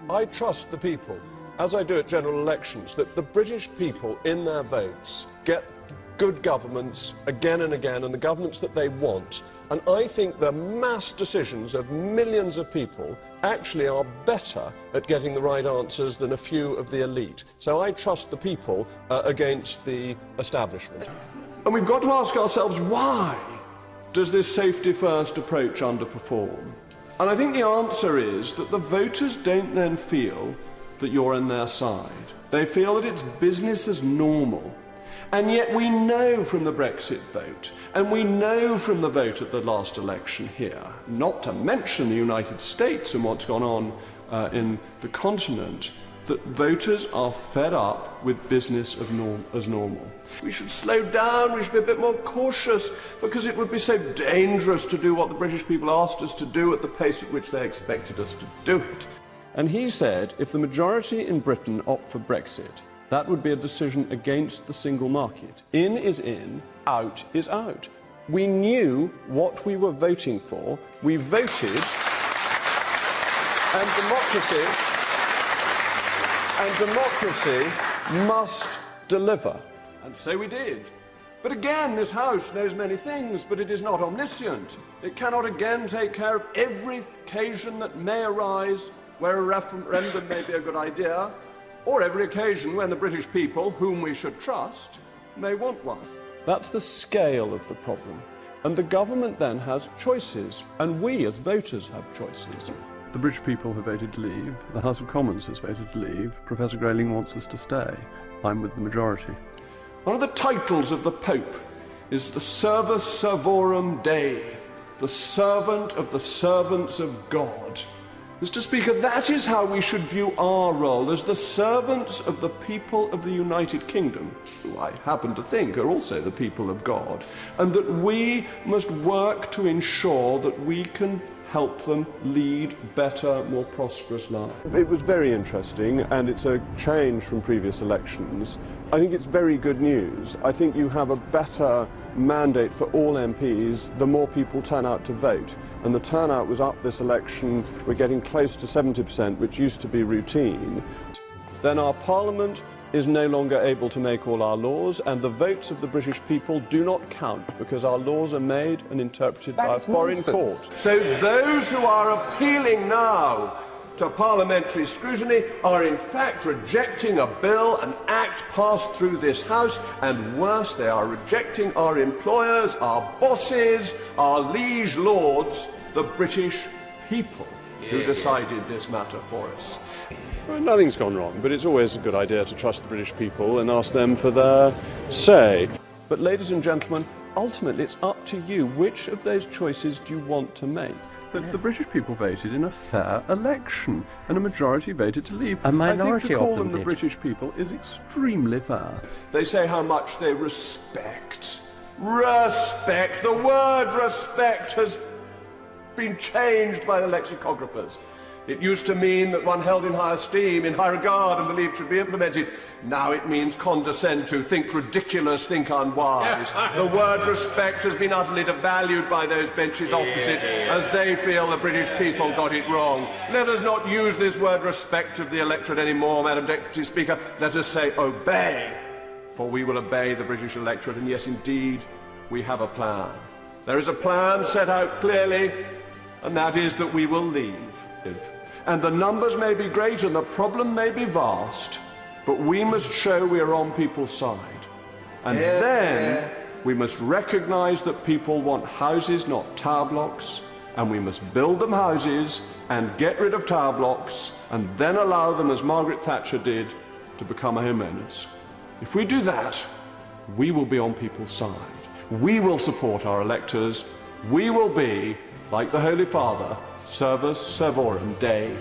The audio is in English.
I trust the people, as I do at general elections, that the British people in their votes get good governments again and again, and the governments that they want. And I think the mass decisions of millions of people actually are better at getting the right answers than a few of the elite. So I trust the people against the establishment. And we've got to ask ourselves, why does this safety-first approach underperform? And I think the answer is that the voters don't then feel that you're on their side. They feel that it's business as normal. And yet we know from the Brexit vote, and we know from the vote at the last election here, not to mention the United States and what's gone on in the continent, that voters are fed up with business as normal. We should slow down, we should be a bit more cautious, because it would be so dangerous to do what the British people asked us to do at the pace at which they expected us to do it. And he said, if the majority in Britain opt for Brexit, that would be a decision against the single market. In is in, out is out. We knew what we were voting for. We voted, and democracy must deliver. And so we did. But again, this House knows many things, but it is not omniscient. It cannot again take care of every occasion that may arise where a referendum may be a good idea, or every occasion when the British people, whom we should trust, may want one. That's the scale of the problem. And the government then has choices, and we as voters have choices. The British people have voted to leave, the House of Commons has voted to leave, Professor Grayling wants us to stay. I'm with the majority. One of the titles of the Pope is the Servus Servorum Dei, the servant of the servants of God. Mr. Speaker, that is how we should view our role as the servants of the people of the United Kingdom, who I happen to think are also the people of God, and that we must work to ensure that we can help them lead better, more prosperous lives. It was very interesting, and it's a change from previous elections. I think it's very good news. I think you have a better mandate for all MPs the more people turn out to vote. And the turnout was up this election. We're getting close to 70%, which used to be routine. Then our Parliament is no longer able to make all our laws, and the votes of the British people do not count, because our laws are made and interpreted by a foreign court. So those who are appealing now to parliamentary scrutiny are in fact rejecting a bill, an act passed through this House, and worse, they are rejecting our employers, our bosses, our liege lords, the British people, who decided this matter for us. Well, nothing's gone wrong, but it's always a good idea to trust the British people and ask them for their say. But ladies and gentlemen, ultimately it's up to you. Which of those choices do you want to make? But the British people voted in a fair election, and a majority voted to leave. A minority I think to call of them them the did. British people is extremely fair. They say how much they respect. Respect. The word respect has been changed by the lexicographers. It used to mean that one held in high esteem, in high regard, and believed should be implemented. Now it means condescend to, think ridiculous, think unwise. The word respect has been utterly devalued by those benches opposite, as they feel the British people got it wrong. Let us not use this word respect of the electorate anymore, Madam Deputy Speaker. Let us say obey, for we will obey the British electorate, and yes, indeed, we have a plan. There is a plan set out clearly, and that is that we will leave. And the numbers may be great and the problem may be vast, but we must show we are on people's side. And then we must recognise that people want houses, not tower blocks, and we must build them houses and get rid of tower blocks, and then allow them, as Margaret Thatcher did, to become homeowners. If we do that, we will be on people's side. We will support our electors. We will be, like the Holy Father, Servus Servorum Dei.